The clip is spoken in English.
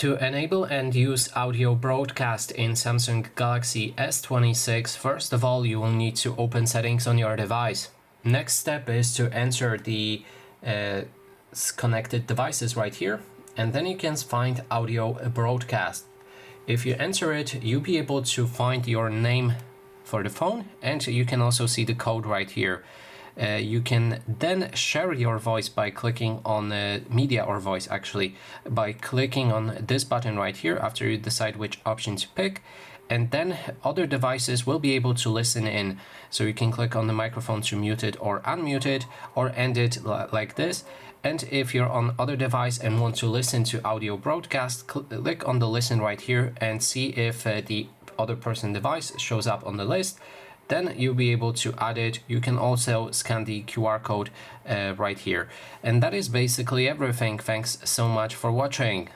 To enable and use audio broadcast in Samsung Galaxy S26, first of all, you will need to open settings on your device. Next step is to enter the connected devices right here, and then you can find audio broadcast. If you enter it, you'll be able to find your name for the phone, and you can also see the code right here. You can then share your voice by clicking on media or voice, actually, by clicking on this button right here after you decide which option to pick, and then other devices will be able to listen in. So you can click on the microphone to mute it or unmute it, or end it like this. And if you're on other device and want to listen to audio broadcast, click on the listen right here and see if the other person device shows up on the list. Then you'll be able to add it. You can also scan the QR code right here. And that is basically everything. Thanks so much for watching.